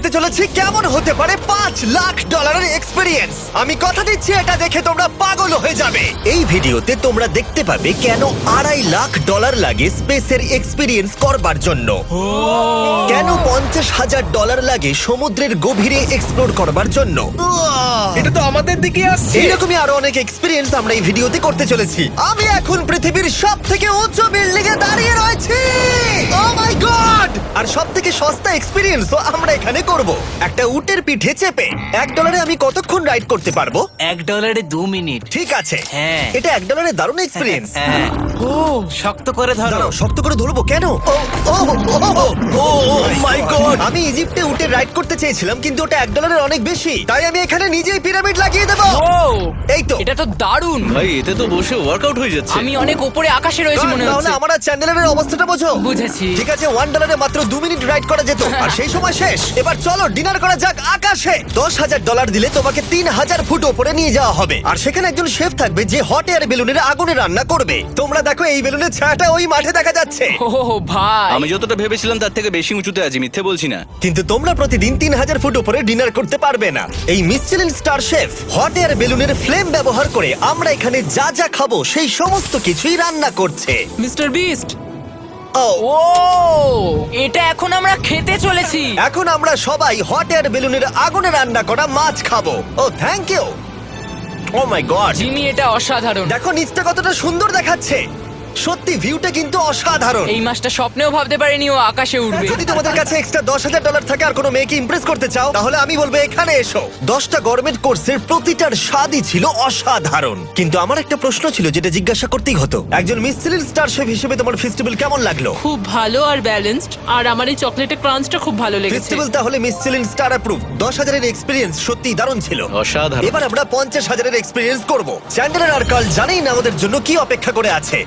দেখাতে চলেছি কেমন হতে পারে $5 লাখ এক্সপিরিয়েন্স। আমি কথা দিচ্ছি এটা দেখে তোমরা পাগল হয়ে যাবে। এই ভিডিওতে তোমরা দেখতে পাবে কেন $2.5 লাখ লাগে স্পেসের এক্সপিরিয়েন্স করবার জন্য, কেন $50,000 লাগে সমুদ্রের গভীরে এক্সপ্লোর করবার জন্য। এটা তো আমাদের দিকে আসছে। এইরকমই আরো অনেক এক্সপিরিয়েন্স আমরা এই ভিডিওতে করতে চলেছি। আমি এখন পৃথিবীর সবথেকে উঁচু বিল্ডিং এ দাঁড়িয়ে রয়েছি। ও মাই গড! আর সবথেকে সস্তা এক্সপিরিয়েন্সও আমরা এখানে করব, একটা উটের পিঠে চেপে। $1 আমি কতক্ষণ রাইড করতে পারবো? $1 2 মিনিট। ঠিক আছে, হ্যাঁ। এটা $1 দারুণ এক্সপিরিয়েন্স। হ্যাঁ। ও শক্ত করে ধরো। দাঁড়াও, শক্ত করে ধরবো কেন? মাই গড! আমি ইজিপ্টে উটে রাইড করতে চেয়েছিলাম, কিন্তু ওটা $1 অনেক বেশি, তাই আমি এখানে নিজেই পিরামিড লাগিয়ে দেবো। ও এই তো। এটা তো দারুণ। ভাই এতে তো বসে ওয়ার্কআউট হয়ে যাচ্ছে। আমি অনেক উপরে আকাশে রয়েছি মনে তাহলে হচ্ছে। আমার আর চ্যান্ডেলের অবস্থাটা বোঝো। বুঝেছি। ঠিক আছে, $1 মাত্র 2 মিনিট রাইড করা যেত, আর সেই সময় শেষ। এবার চলো ডিনার করা যাক আকাশে। $10,000 দিলে তোমাকে 3,000 ফুট উপরে নিয়ে যাওয়া হবে, আর সেখানে একজন শেফ থাকবে যে হট এয়ার বেলুনের আগুনে রান্না করবে। তোমরা দেখো এই বেলুনের ছায়াটা ওই মাঠে দেখা যাচ্ছে। ও ভাই, আমি যতটা ভেবেছিলাম তার থেকে বেশি উঁচুতে আছি, মিথ্যে বলছি না। কিন্তু তোমরা প্রতিদিন 3,000 ফুট উপরে ডিনার করতে পারবে না। এই Michelin star chef hot air বেলুনের ফ্লেম ব্যবহার করে আমরা এখানে যা যা খাবো সেই সমস্ত কিছুই রান্না করছে। Mister beast. ও ও এটা এখন আমরা খেতে চলেছি। এখন আমরা সবাই হট এয়ার বেলুনের আগুনে রান্না করা মাছ খাবো। Oh thank you. Oh my god, Jimmy এটা অসাধারণ। দেখো নিচটা কতটা সুন্দর দেখাচ্ছে। সত্যি ভিউটা কিন্তু অসাধারণ। এই মাসটা স্বপ্নেও ভাবতে পারিনি ও আকাশে উঠবে। যদি তোমাদের কাছে এক্সট্রা $10,000 থাকে আর কোনো মেয়েকে ইমপ্রেস করতে চাও, তাহলে আমি বলবো এখানে এসো। 10টা গরমেট কোর্সের প্রতিটার স্বাদই ছিল অসাধারণ। কিন্তু আমার একটা প্রশ্ন ছিল যেটা জিজ্ঞাসা করতেই হতো, একজন মিচেলিন স্টার শেফ হিসেবে তোমার ফেস্টিভ্যাল কেমন লাগলো? খুব ভালো আর ব্যালেন্সড, আর আমার এই চকলেটের ক্রাঞ্চটা খুব ভালো লেগেছে। ফেস্টিভ্যাল তাহলে মিচেলিন স্টার অ্যাপ্রুভ। 10,000 এক্সপিরিয়েন্স সত্যিই দারুণ ছিল। অসাধারণ। এবার আমরা 50,000 এক্সপিরিয়েন্স করব। চ্যান্ডেলার আর কার্ল জানেই না আমাদের জন্য কি অপেক্ষা করে আছে।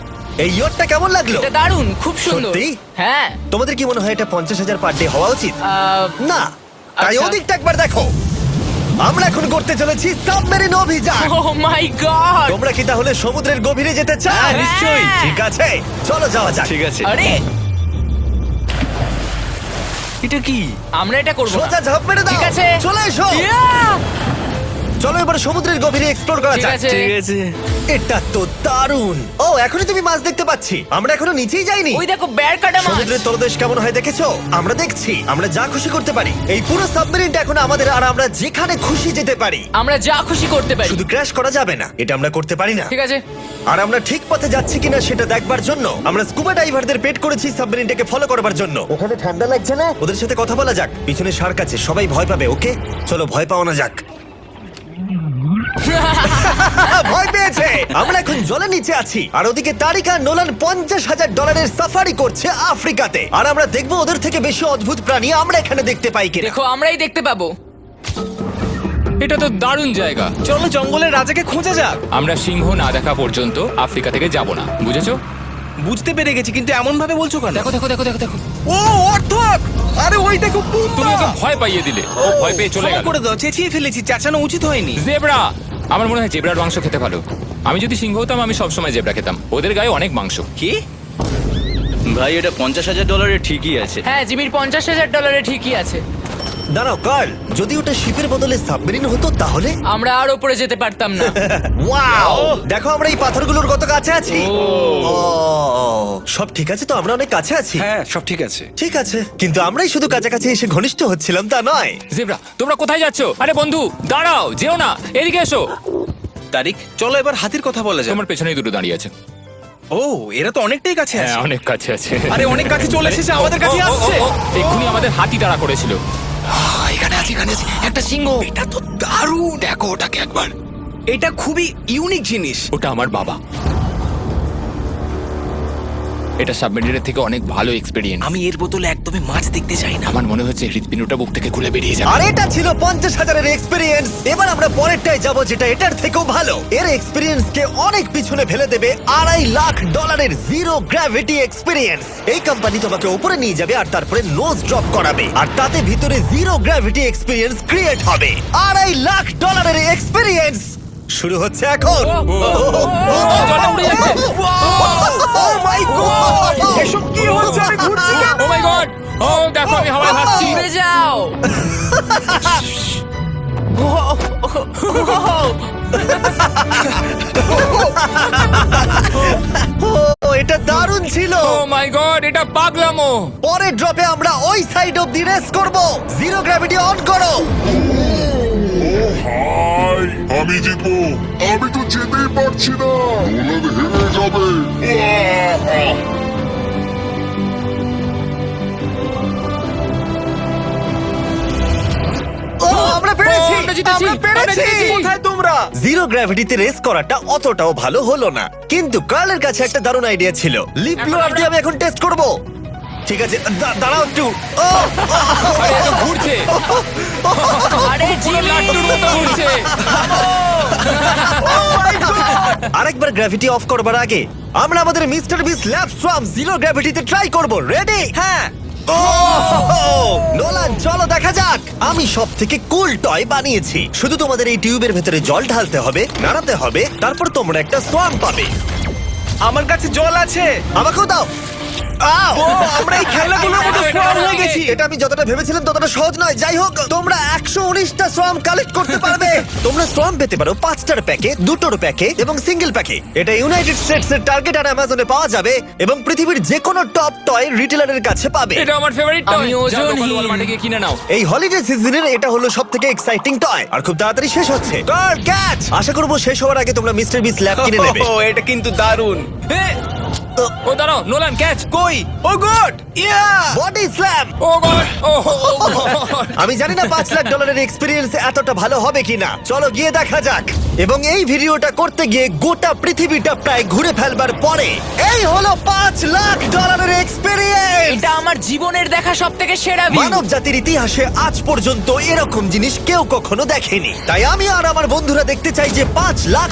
এই ইয়ারটা কেমন লাগলো? এটা দারুণ, খুব সুন্দর। সত্যি? হ্যাঁ। তোমাদের কি মনে হয় এটা 50,000 পার ডে হওয়া উচিত? না, তাই আচ্ছা। ওদিকটা একবার দেখো। আমরা এখন করতে চলেছি সাবমেরিন অভিযান। ও মাই গড। তোমরা কি তাহলে সমুদ্রের গভীরে যেতে চাও? হ্যাঁ, নিশ্চয়ই। ঠিক আছে, চলো যাওয়া যাক। ঠিক আছে। আরে এটা কি? আমরা এটা করব না। সোজা ঝাঁপ মেরে দাও। ঠিক আছে। চলে এসো। Yeah! চলো এবার সমুদ্রের গভীরে এক্সপ্লোর করা ঠিক যাক। আছে। ঠিক আছে। এটা তো দারুণ। ও এখনই তুমি মাছ দেখতে পাচ্ছি, আমরা এখনো নিচেই যাইনি। ওই দেখো বের কাটা মাছ। সমুদ্রের তলদেশ কেমন হয় দেখেছো? আমরা দেখছি, আমরা যা খুশি করতে পারি। এই পুরো সাবমেরিনটা এখন আমাদের, আর আমরা যেখানে খুশি যেতে পারি। আমরা যা খুশি করতে পারি। শুধু ক্র্যাশ করা যাবে না, এটা আমরা করতে পারি না। ঠিক আছে। আর আমরা ঠিক পথে যাচ্ছি কিনা সেটা দেখবার জন্য আমরা স্কুবা ডাইভারদের পেড করেছি সাবমেরিনটাকে ফলো করবার জন্য। ওখানে ঠান্ডা লাগছে না? ওদের সাথে কথা বলা যাক। পিছনে শার্ক আছে, সবাই ভয় পাবে। ওকে চলো ভয় পাও না যাক। ভয় পেয়েছে। আমরা এখন জলের নিচে আছি, আর ওদিকে তারিকা নোলান $50,000 সাফারি করছে আফ্রিকাতে। আর আমরা দেখবো ওদের থেকে বেশি অদ্ভুত প্রাণী আমরা এখানে দেখতে পাই কিনা। দেখো আমরাই দেখতে পাবো। এটা তো দারুণ জায়গা। চলো জঙ্গলের রাজাকে খোঁজা যাক। আমরা সিংহ না দেখা পর্যন্ত আফ্রিকা থেকে যাব না, বুঝেছো? বুঝতে পেরে গেছি, কিন্তু এমন ভাবে বলছো কেন? দেখো দেখো দেখো দেখো দেখো, ও অর্থক! আরে ওই দেখো তুমি ওকে ভয় পাইয়ে দিলে, ও ভয় পেয়ে চলে ক্ষমা গেল। করে দাও, চেঁচিয়ে ফেলেছি, চেঁচানো উচিত হয়নি। জেব্রা, আমার মনে হয় জেব্রার মাংস খেতে ভালো। আমি যদি সিংহ হতাম আমি সবসময় জেব্রা খেতাম, ওদের গায়ে অনেক মাংস। কি? ভাই এটা $50,000 ঠিকই আছে। হ্যাঁ, জিমির $50,000 ঠিকই আছে। দাঁড়াও কার্ল, যদি ওটা শিপের বদলে সাবমেরিন হতো তাহলে? আমরা আর উপরে যেতে পারতাম না। ওয়াও, দেখো আমরা এই পাথরগুলোর কত কাছে আছি। ও, সব ঠিক আছে তো? আমরা অনেক কাছে আছি। হ্যাঁ সব ঠিক আছে। ঠিক আছে, কিন্তু আমরাই শুধু কাছাকাছি এসে ঘনিষ্ঠ হচ্ছিলাম তা নয়। জেব্রা, তোমরা কোথায় যাচ্ছো? আরে বন্ধু দাঁড়াও, যেও না, এদিকে এসো। তারিক চলো এবার হাতির কথা বলা যাক। তোমার পেছনেই দুটো দাঁড়িয়ে আছে। ও এরা তো অনেকটাই কাছে হ্যাঁ, আছে। অনেক কাছে আছে। আরে অনেক কাছে চলে এসেছে, আমাদের কাছে আসছে। এক্ষুনি আমাদের হাতি তাড়া করেছিল। এখানে আছে একটা সিংহ। এটা তো দারুণ, দেখো ওটাকে একবার। এটা খুবই ইউনিক জিনিস। ওটা আমার বাবা। এটা সাবমেরিনের থেকে অনেক ভালো এক্সপেরিয়েন্স। আমি এর বদলে একদমই মাছ দেখতে চাই না। আমার মনে হচ্ছে হৃৎপিণ্ডটা বুক থেকে খুলে বেরিয়ে যাবে। আর এটা ছিল 50,000 এক্সপিরিয়েন্স। এবার আমরা পরেরটায় যাব যেটা এটার থেকেও ভালো। এর এক্সপিরিয়েন্স কে অনেক পিছনে ফেলে দেবে। $2.5 লাখ জিরো গ্র্যাভিটি এক্সপিরিয়েন্স। এই কোম্পানি তোমাকে উপরে নিয়ে যাবে আর তারপরে নোজ ড্রপ করাবে, আর তাতে ভিতরে জিরো গ্র্যাভিটি এক্সপিরিয়েন্স ক্রিয়েট হবে। $2.5 লাখ এক্সপিরিয়েন্স শুরু হচ্ছে এখন। জলটা উড়ে যাচ্ছে। Oh my God! এসব কি হচ্ছে? আমি ঘুরছি কেন? ও মাই গড! ও দেখো আমি হাওয়ায় ভাসছি। উড়ে যাও। ও এটা দারুণ ছিল। ও মাই গড, এটা পাগলামো। পরের ড্রপে আমরা ওই সাইড অফ দি রেস করব। জিরো গ্র্যাভিটি অন করো। হাই, আমি জিতবো। আমি তো যেতেই পারছি না, নোলান হেরে যাবে। আহ! ও আমরা পেরেছি, আমরা জিতেছি, আমরা পেরেছি। আমরা জিতেছি। কোথায় তোমরা? জিরো গ্র্যাভিটিতে রেস করাটা অতটাও ভালো হলো না, কিন্তু কার্লের কাছে একটা দারুণ আইডিয়া ছিল। লিপ ব্লোয়ার দিয়ে আমি এখন টেস্ট করব। ঠিক আছে, দাঁড়াও একটু। ও, আরে এত ঘুরছে, আরে জিমি লাট্টুর মতো ঘুরছে। আরেকবার গ্র্যাভিটি অফ করবার আগে আমরা আমাদের মিস্টার বিস ল্যাব সোয়াম জিরো গ্র্যাভিটিতে ট্রাই করব। রেডি? হ্যাঁ নোলান চলো দেখা যাক। আমি সব থেকে কুল টয় বানিয়েছি। শুধু তোমাদের এই টিউবের ভেতরে জল ঢালতে হবে, নাড়াতে হবে, তারপর তোমরা একটা সোয়াম পাবে। আমার কাছে জল আছে। আমাকেও দাও। আও! আমরা এই খেলাগুলোর মতো স্ট্রং হয়ে গেছি। এটা আমি যতটা ভেবেছিলাম ততটা সহজ নয়। যাই হোক, তোমরা 119টা সোয়াম কালেক্ট করতে পারবে। তোমরা সোয়াম পেতে পারো 5টার প্যাকে, 2টোর প্যাকে এবং সিঙ্গেল প্যাকে। এটা ইউনাইটেড স্টেটস এর টার্গেট আর অ্যামাজনে পাওয়া যাবে এবং পৃথিবীর যে কোনো টপ টয় রিটেলারের কাছে পাবে। এটা আমার ফেভারিট টয়। আমি ওজনহীন। ওয়ালমার্টে গিয়ে কিনে নাও। এই হলিডে সিজনের এটা হলো সবথেকে এক্সাইটিং টয় আর খুব তাড়াতাড়ি শেষ হচ্ছে। কার ক্যাচ! আশা করব শেষ হওয়ার আগে তোমরা মিস্টার বিস ল্যাব কিনে নেবে। ও এটা কিন্তু দারুণ। ও দাঁড়াও, নোলান ক্যাচ। কই? Oh god! Yeah! Body slam! Oh god, oh god. আমি জানি না $5 লাখ এক্সপেরিয়েন্স এতটা ভালো হবে কিনা। চলো গিয়ে দেখা যাক। এবং এই ভিডিওটা করতে গিয়ে গোটা পৃথিবীটা প্রায় ঘুরে ফেলবার পরে এই হলো $5 লাখ এক্সপেরিয়েন্স। এটা আমার জীবনের দেখা সব থেকে সেরা ভিউ। মানব জাতির ইতিহাসে আজ পর্যন্ত এরকম জিনিস কেউ কখনো দেখেনি। তাই আমি আর আমার বন্ধুরা দেখতে চাই যে $5 লাখ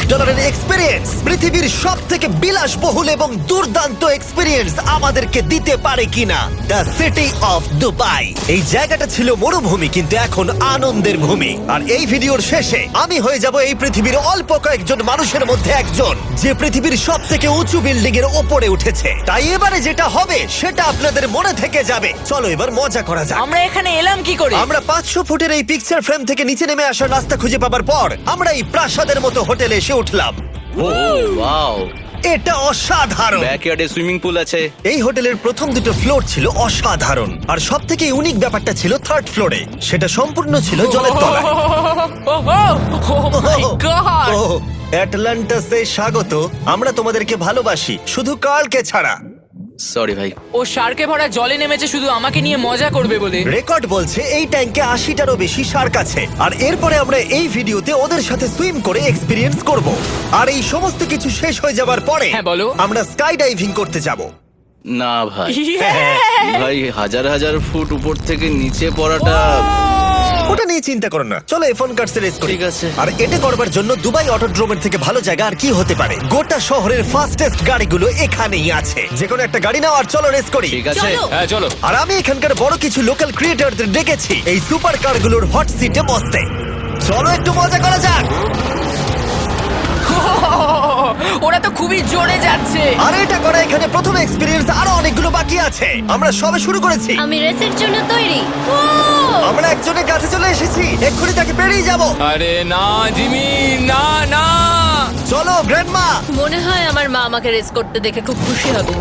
এক্সপেরিয়েন্স পৃথিবীর সব থেকে বিলাসবহুল এবং দুর্দান্ত এক্সপেরিয়েন্স আমাদেরকে দিতে পারে কিনা। The city of Dubai. এই জায়গাটা ছিল মরুভূমি, কিন্তু এখন আনন্দের ভূমি। আর এই ভিডিওর শেষে আমি হয়ে যাব এই পৃথিবীর অল্প কয়েকজন মানুষের মধ্যে একজন, যে পৃথিবীর সব থেকে উঁচু বিল্ডিং এর ওপরে উঠেছে। তাই এবারে যেটা হবে সেটা আপনাদের মনে থেকে যাবে। চলো এবার মজা করা যাক। আমরা এখানে এলাম কি করে? আমরা 500 ফুটের এই পিকচার ফ্রেম থেকে নিচে নেমে আসার রাস্তা খুঁজে পাবার পর আমরা এই প্রাসাদের মতো হোটেলে এসে উঠলাম। ওয়াও! এটা অসাধারণ। ব্যাকইয়ার্ডে সুইমিং পুল আছে। এই হোটেলের প্রথম দুটো ফ্লোর ছিল অসাধারণ, আর সব থেকে ইউনিক ব্যাপারটা ছিল থার্ড ফ্লোরে। সেটা সম্পূর্ণ ছিল জলের তলায়। মাই গড! ও, অ্যাটলান্টাসে স্বাগত। আমরা তোমাদেরকে ভালোবাসি, শুধু কার্লকে ছাড়া। সরি ভাই। ও শার্কে ভরা জলে নেমেছে শুধু আমাকে নিয়ে মজা করবে বলে। রেকর্ড বলছে এই ট্যাঙ্কে 80টারও বেশি শার্ক আছে। আর এরপরে আমরা এই ভিডিওতে ওদের সাথে সুইম করে এক্সপেরিয়েন্স করব। আর এই সমস্ত কিছু শেষ হয়ে যাবার পরে হ্যাঁ, বলো। আমরা স্কাই ডাইভিং করতে যাব। না ভাই, হ্যাঁ। ভাই হাজার হাজার ফুট উপর থেকে নিচে পড়াটা। ওটা নিয়ে চিন্তা করো না, চলো ফোন কার্ডসে রেস করি। ঠিক আছে। আর এটা করবার জন্য দুবাই অটোড্রোমের থেকে ভালো জায়গা আর কি হতে পারে। গোটা শহরের ফাস্টেস্ট গাড়িগুলো এখানেই আছে। যে কোনো একটা গাড়ি নাও আর চলো রেস করি। ঠিক আছে। হ্যাঁ চলো। আর আমি এখানকার বড় কিছু লোকাল ক্রিয়েটরদের ডেকেছি এই সুপার কারগুলোর হট সিটে বসতে। চলো একটু মজা করা যাক। ওরা তো খুবই জোরে যাচ্ছে। আর এটা করা এখানে প্রথম এক্সপেরিয়েন্স, আরো অনেকগুলো বাকি আছে। আমরা সবে শুরু করেছি। আমি রেসের জন্য তৈরি। আমরা একজনের কাছে চলে এসেছি, এক্ষুনি তাকে পেরিয়ে যাব। আরে না জিমি, না না। চলো গ্র্যান্ডমা। মনে হয় আমার মা আমাকে রেস করতে দেখে খুব খুশি হবে।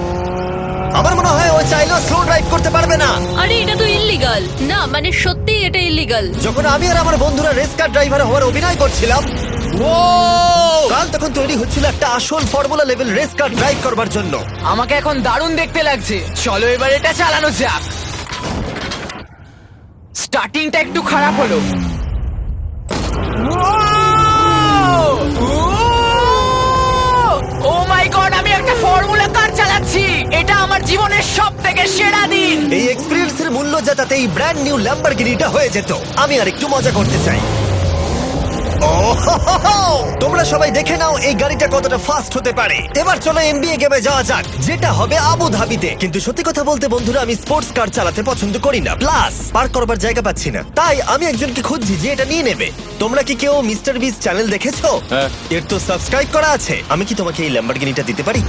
আমার মনে হয় ও চাইলেও স্লো ড্রাইভ করতে পারবে না। আরে এটা তো ইল্লিগাল। না মানে সত্যি এটা ইল্লিগাল। যখন আমি আর আমার বন্ধুরা রেস কার ড্রাইভার হওয়ার অভিনয় করছিলাম, কাল তখন তৈরি হচ্ছিল একটা আসল formula level race car drive করবার জন্য। আমাকে এখন দারুণ দেখতে লাগছে। চলো এবার এটা চালানো যাক। স্টার্টিংটা একটু খারাপ হলো। ও মাই গড, আমি একটা ফর্মুলা কার চালাচ্ছি। এটা আমার জীবনের সব থেকে সেরা দিন। এই এক্সপেরিয়েন্সের মূল্য যা তাতে এই ব্র্যান্ড নিউ ল্যাম্বরগিনিটা হয়ে যেত। আমি আর একটু মজা করতে চাই। তোমরা সবাই দেখে নাও এই গাড়িটা কতটা ফাস্ট হতে পারে। এবার চলো এনবিএ গেমে যাওয়া যাক, যেটা হবে আবু ধাবিতে। কিন্তু সত্যি কথা বলতে বন্ধুরা, আমি স্পোর্টস কার চালাতে পছন্দ করি না, প্লাস পার্ক করবার জায়গা পাচ্ছি না। তাই আমি একজনকে খুঁজছি যে এটা নিয়ে নেবে। তোমরা কি কেউ মিস্টার বিস চ্যানেল দেখেছো? হ্যাঁ। এর তো সাবস্ক্রাইব করা আছে। আমি কি তোমাকে এই ল্যাম্বরগিনিটা দিতে পারি?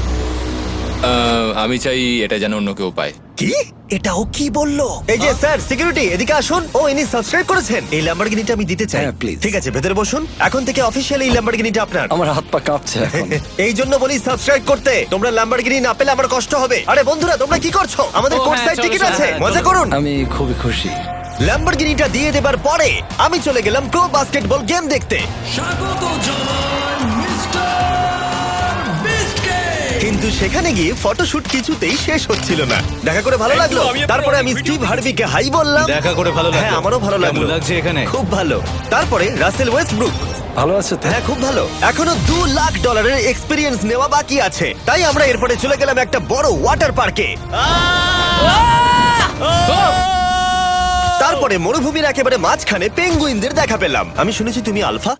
আমি চাই এটা যেন অন্য কেউ পায়। কি এটাও কি বললো? এই যে স্যার সিকিউরিটি এদিকে আসুন। ও ইনি সাবস্ক্রাইব করেছেন। এই ল্যাম্বরগিনিটা আমি দিতে চাই। হ্যাঁ, please. ঠিক আছে ভেতরে বসুন। এখন থেকে অফিসিয়ালি এই ল্যাম্বরগিনিটা আপনার। আমার হাত পা কাঁপছে এখন। এই জন্য বলি সাবস্ক্রাইব করতে। তোমরা ল্যাম্বরগিনি না পেলে আমার কষ্ট হবে। আরে বন্ধুরা তোমরা কি করছো? আমাদের ও, কোর্ট হ্যাঁ, সাইড চলো, টিকিট চলো, আছে, হ্যাঁ, মজা চলো। করুন। আমি খুবই খুশি। ল্যাম্বরগিনিটা দিয়ে দেবার পরে আমি চলে গেলাম প্রো বাস্কেটবল গেম দেখতে। কিন্তু সেখানে গিয়ে ফটোশুট কিছুতেই শেষ হচ্ছিল না। দেখা করে ভালো লাগলো। তারপরে আমি স্টিভ হার্ভিকে হাই বললাম। দেখা করে ভালো লাগলো। হ্যাঁ আমারও ভালো লাগলো। কেমন লাগছে এখানে? খুব ভালো। তারপরে রাসেল ওয়েস্টব্রুক। ভালো আছে তো? হ্যাঁ খুব ভালো। এখনো $2 লাখ এক্সপিরিয়েন্স নেওয়া বাকি আছে। তাই আমরা এরপরে চলে গেলাম একটা বড় ওয়াটার পার্কে। তারপরে মরুভূমির একেবারে মাঝখানে পেঙ্গুইনদের দেখা পেলাম। আমি শুনেছি তুমি আলফা।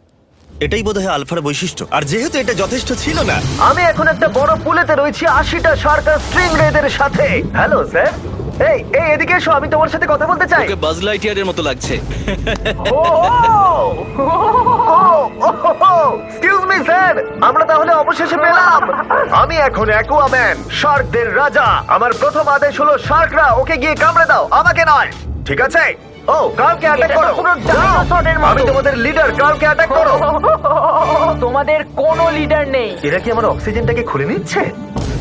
এটাই বোধহয় আলফার বৈশিষ্ট্য। আর যেহেতু এটা যথেষ্ট ছিল না, আমি এখন একটা বড় পুলেতে রয়েছি 80টা সার্কাস স্ট্রিং রেদের সাথে। Hello sir. এই এই এদিকে এসো, আমি তোমার সাথে কথা বলতে চাই। ওকে বাজ লাইটইয়ারের মতো লাগছে। এক্সকিউজ মি স্যার, আমরা তাহলে অবশেষে পেলাম। আমি এখন অ্যাকুয়াম্যান, শার্কদের রাজা। আমার প্রথম আদেশ হলো শার্করা ওকে গিয়ে কামড়ে দাও, আমাকে নয়। ঠিক আছে? ও কার্লকে অ্যাটাক করো। আমি তোমাদের লিডার, কার্লকে অ্যাটাক করো। তোমাদের কোনো লিডার নেই। এরা কি আমার অক্সিজেনটাকে খুলে নিচ্ছে?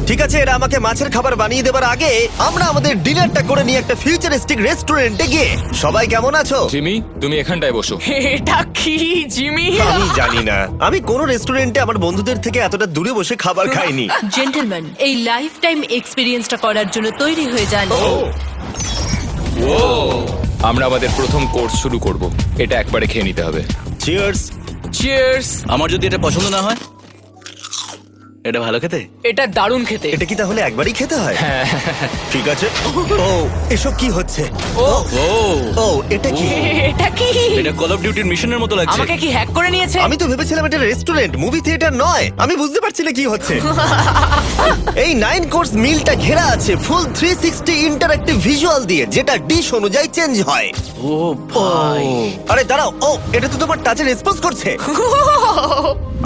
ঠিক আছে, এরা আমাকে মাছের খাবার বানিয়ে দেবার আগে আমরা আমাদের ডিনারটা করে নিয়ে একটা ফিউচারিস্টিক রেস্টুরেন্টে গিয়ে। সবাই কেমন আছো? জিমি তুমি এখানটায় বসো। এটা কি জিমি? আমি জানি না, আমি কোন রেস্টুরেন্টে আমার বন্ধুদের থেকে এতটা দূরে বসে খাবার খাইনি। জেন্টলম্যান, এই লাইফ টাইম এক্সপিরিয়েন্সটা করার জন্য তৈরি হয়ে যান। আমরা আমাদের প্রথম কোর্স শুরু করব। এটা একবারে খেয়ে নিতে হবে। চিয়ার্স। চিয়ার্স। আমার যদি এটা পছন্দ না হয়? এটা ভালো খেতে? এটা দারুণ খেতে। এটা কি তাহলে একবারই খেতে হয়? ঠিক আছে। ও এসব কি হচ্ছে? ও ও ও এটা কি? এটা কি? এটা কল অফ ডিউটির মিশনের মতো লাগছে। আমাকে কি হ্যাক করে নিয়েছে? আমি তো ভেবেছিলাম এটা রেস্টুরেন্ট, মুভি থিয়েটার নয়। আমি বুঝতে পারছি না কি হচ্ছে। এই 9 কোর্স মিলটা ঘেরা আছে ফুল 360 ইন্টারঅ্যাক্টিভ ভিজুয়াল দিয়ে, যেটা ডিশ অনুযায়ী চেঞ্জ হয়। ও ভাই, আরে দাঁড়াও, ও এটা তো তোমার টাচে রেসপন্স করছে।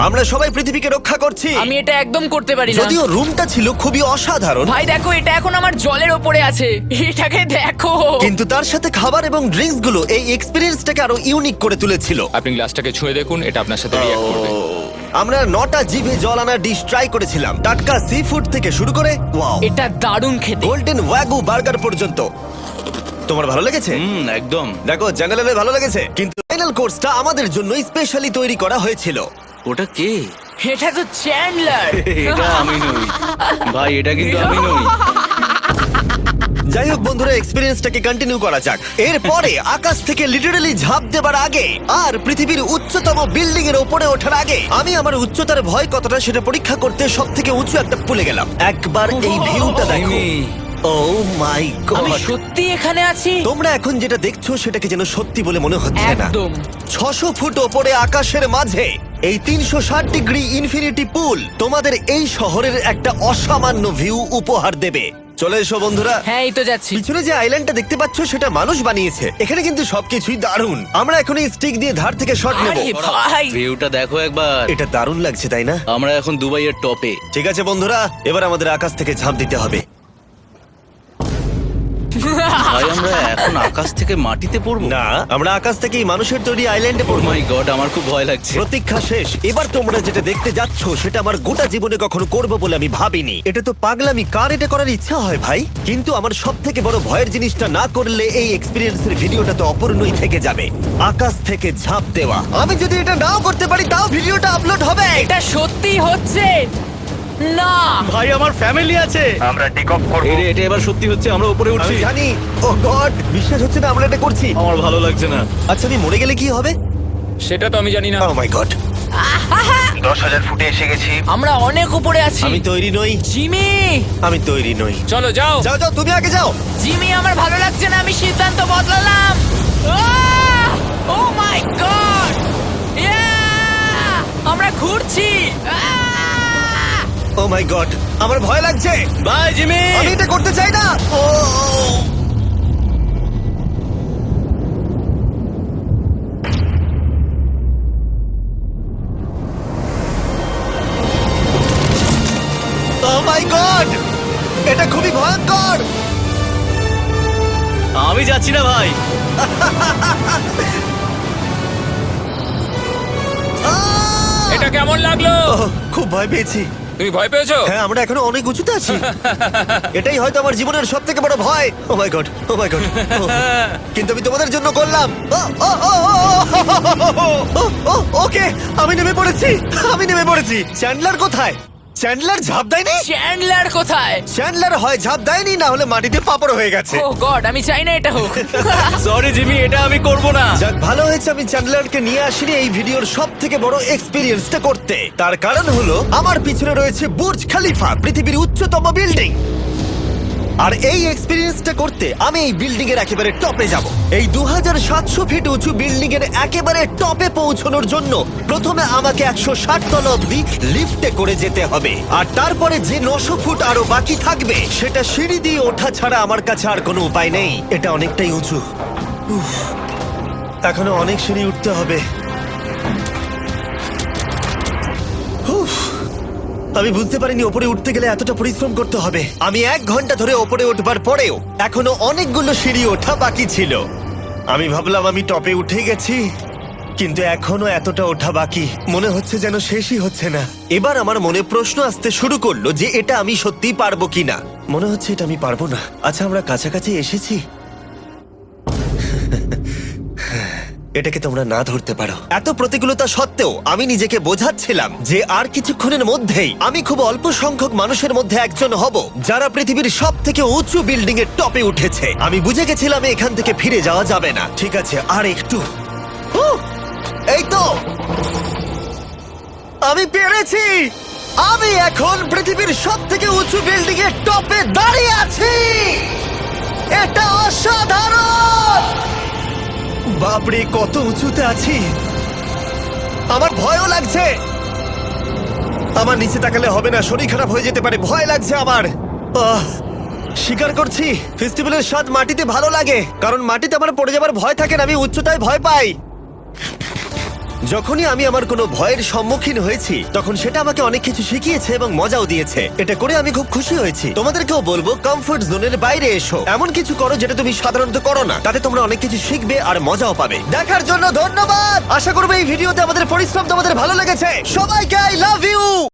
আমরা সবাই পৃথিবীকে রক্ষা করছি। আমি এটা একদম করতে পারি না। যদিও রুমটা ছিল খুবই অসাধারণ, ভাই দেখো, এটা এখন আমার জলের ওপরে আছে। এটাকে দেখো। কিন্তু তার সাথে খাবার এবং ড্রিঙ্কস গুলো এই এক্সপেরিয়েন্সটাকে আরো ইউনিক করে তুলেছিল। আপনি গ্লাসটাকে ছুঁয়ে দেখুন, এটা আপনার সাথে রিঅ্যাক্ট করবে। আমরা 9টা জিভে জল আনা ডিশ ট্রাই করেছিলাম, টাটকা সি ফুড থেকে শুরু করে ওয়াও এটা দারুণ খেতে। গোল্ডেন ওয়াগু বার্গার পর্যন্ত। তোমার ভালো লেগেছে? একদম। দেখো জঙ্গলে ভালো লেগেছে, কিন্তু ফাইনাল কোর্সটা আমাদের জন্য স্পেশালি তৈরি করা হয়েছিল। ওটা কে? এটা তো চ্যান্ডলার। এটা আমি নই ভাই, এটা কিন্তু আমি নই। যাই হোক বন্ধুরা, এক্সপেরিয়েন্সটাকে কন্টিনিউ করা যাক। এরপরে আকাশ থেকে লিটারালি ঝাঁপ দেবার আগে আর পৃথিবীর উচ্চতম বিল্ডিং এর উপরে ওঠার আগে আমি আমার উচ্চতার ভয় কতটা সেটা পরীক্ষা করতে সব থেকে উঁচু একটা পুলে গেলাম। একবার এই ভিউটা দেখো। ও মাই আমি গড, সত্যি এখানে আছি। তোমরা এখন যেটা দেখছো সেটাকে যেন সত্যি বলে মনে হচ্ছে না। একদম। 600 ফুট ওপরে আকাশের মাঝে এই 360 ডিগ্রি ইনফিনিটি পুল তোমাদের এই শহরের একটা অসামান্য ভিউ উপহার দেবে। চলে এসো বন্ধুরা। হ্যাঁ, এই তো যাচ্ছি। পিছনে যে আইল্যান্ডটা দেখতে পাচ্ছ সেটা মানুষ বানিয়েছে। এখানে কিন্তু সবকিছুই দারুণ। আমরা এখন এই স্টিক দিয়ে ধার থেকে শট নেব। আরে ভাই, ভিউটা দেখো একবার। এটা দারুণ লাগছে তাই না? আমরা এখন দুবাইয়ের টপে। ঠিক আছে বন্ধুরা, এবার আমাদের আকাশ থেকে ঝাঁপ দিতে হবে। ভাই আমরা এখন আকাশ থেকে মাটিতে পড়বো? না, আমরা আকাশ থেকেই মানুষের তৈরি আইল্যান্ডে ও পড়বো। মাই গড, আমার খুব ভয় লাগছে। প্রতীক্ষা শেষ। এবার তোমরা যেটা দেখতে যাচ্ছ সেটা আমার গোটা জীবনে কখনো করবো বলে আমি ভাবিনি। এটা তো পাগলামি, কার এটা করার ইচ্ছা হয় ভাই? কিন্তু আমার সব থেকে বড় ভয়ের জিনিসটা না করলে এই এক্সপিরিয়েন্সের ভিডিওটা তো অপূর্ণই থেকে যাবে। আকাশ থেকে ঝাঁপ দেওয়া। আমি যদি এটা নাও করতে পারি তাও ভিডিওটা আপলোড হবে। এটা সত্যি হচ্ছে না। ভাই আমার ফ্যামিলি আছে। আমরা টেক অফ করব। এটা এবার সত্যি হচ্ছে, আমরা উপরে উঠছি। আমি জানি। ও গড, বিশ্বাস হচ্ছে না আমরা এটা করছি। আমার ভালো লাগছে না। আচ্ছা আমি মরে গেলে কি হবে? সেটা তো আমি জানি না। ও মাই গড, 10,000 ফুটে এসে গেছি। আমরা অনেক উপরে আছি। আমি তৈরি নই, জিমি, আমি তৈরি নই। চলো যাও। যাও যাও, তুমি আগে যাও। জিমি, আমার ভালো লাগছে না। আমি সিদ্ধান্ত বদলালাম। ও মাই গড, আমরা ঘুরছি। ও মাই গড, আমার ভয় লাগছে। Bye Jimmy. আমি এটা করতে চাই না। ও মাই গড, এটা খুবই ভয়ঙ্কর। আমি যাচ্ছি না ভাই। এটা কেমন লাগলো? ওহ, খুব ভয় পেয়েছি। তুমি ভয় পেয়েছো? হ্যাঁ, আমরা এখনো অনেক উঁচুতে আছি। এটাই হয়তো আমার জীবনের সব থেকে বড় ভয়। ও my god, O my god. কিন্তু আমি তোমাদের জন্য করলাম। ওকে, আমি নেমে পড়েছি। চ্যান্ডলার কোথায়? চ্যান্ডলার ঝাঁপ দেয়নি? চ্যান্ডলার কোথায়? চ্যান্ডলার হয় ঝাঁপ দেয়নি, না হলে মাটিতে পাপড় হয়ে গেছে। ও গড, আমি চাই না এটা হোক। সরি জিমি, এটা আমি করব না। যাক, ভালো হয়েছে আমি চ্যান্ডলারকে নিয়ে আসিনি এই ভিডিওর সব থেকে বড় এক্সপিরিয়েন্সটা করতে। তার কারণ হলো আমার পিছনে রয়েছে বুর্জ খলিফা, পৃথিবীর উচ্চতম বিল্ডিং। আর এই এক্সপিরিয়েন্সটা করতে আমি এই বিল্ডিং এর একেবারে টপে যাব। এই 2700 ফিট উঁচু বিল্ডিং এর একেবারে টপে পৌঁছানোর জন্য প্রথমে আমাকে 160 তলা অব্দি লিফটে করে যেতে হবে, আর তারপরে যে 900 ফুট আরো বাকি থাকবে সেটা সিঁড়ি দিয়ে ওঠা ছাড়া আমার কাছে আর কোনো উপায় নেই। এটা অনেকটাই উঁচু। উফ, এখনো অনেক সিঁড়ি উঠতে হবে। উফ, আমি বুঝতে পারিনি ওপরে উঠতে গেলে এতটা পরিশ্রম করতে হবে। আমি 1 ঘন্টা ধরে ওপরে উঠবার পরেও এখনো অনেকগুলো সিঁড়ি ওঠা বাকি ছিল। আমি ভাবলাম আমি টপে উঠে গেছি, কিন্তু এখনো এতটা ওঠা বাকি। মনে হচ্ছে যেন শেষই হচ্ছে না। এবার আমার মনে প্রশ্ন আসতে শুরু করলো যে এটা আমি সত্যিই পারবো কিনা। মনে হচ্ছে এটা আমি পারবো না। আচ্ছা, আমরা কাছাকাছি এসেছি। এটাকে তোমরা না ধরতে পারো। এত প্রতিকূলতা সত্ত্বেও আমি নিজেকে বোঝাচ্ছিলাম যে আর কিছুক্ষণের মধ্যেই আমি খুব অল্প সংখ্যক মানুষের মধ্যে একজন হব যারা পৃথিবীর সব থেকে উঁচু বিল্ডিং এর টপে উঠেছে। আমি বুঝে গেছিলাম এখান থেকে ফিরে যাওয়া যাবে না। ঠিক আছে, আর একটু। এই তো, আমি পেরেছি। আমি এখন পৃথিবীর সব থেকে উঁচু বিল্ডিং এর টপে দাঁড়িয়ে আছি। এটা অসাধারণ। বাপরে, কত উঁচুতে আছি। আমার ভয়ও লাগছে। আমার নিচে তাকালে হবে না, শরীর খারাপ হয়ে যেতে পারে। ভয় লাগছে আমার। স্বীকার করছি, ফেস্টিভ্যালের স্বাদ মাটিতে ভালো লাগে, কারণ মাটিতে আমার পড়ে যাবার ভয় থাকে না। আমি উচ্চতায় ভয় পাই। যখনই আমি আমার কোনো ভয়ের সম্মুখীন হয়েছি তখন সেটা আমাকে অনেক কিছু শিখিয়েছে এবং মজাও দিয়েছে। এটা করে আমি খুব খুশি হয়েছি। তোমাদেরকেও বলবো, কমফোর্ট জোনের বাইরে এসো, এমন কিছু করো যেটা তুমি সাধারণত করো না। তাতে তোমরা অনেক কিছু শিখবে আর মজাও পাবে। দেখার জন্য ধন্যবাদ। আশা করবো এই ভিডিওতে আমাদের পরিশ্রম তোমাদের ভালো লেগেছে। সবাইকে আই লাভ ইউ।